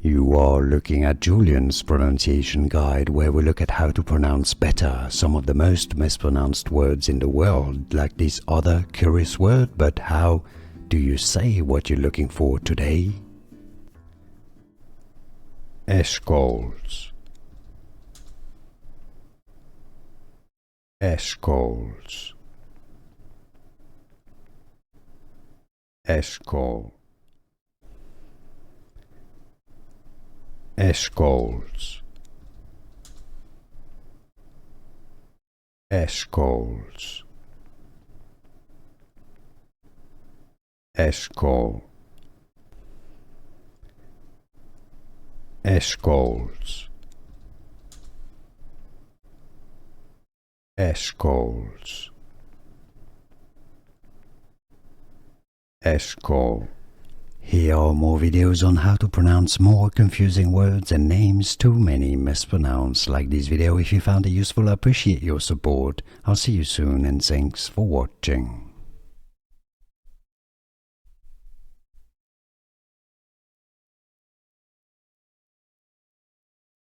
You are looking at Julian's pronunciation guide, where we look at how to pronounce better some of the most mispronounced words in the world, like this other curious word. But how do you say what you're looking for today? Eshcols. Eshcols. Eshcol. Eshcols. Eshcols. Eshcol. Eshcols. Eshcols. Eshcol. Here are more videos on how to pronounce more confusing words and names too many mispronounced. Like this video if you found it useful. I appreciate your support. I'll see you soon and thanks for watching.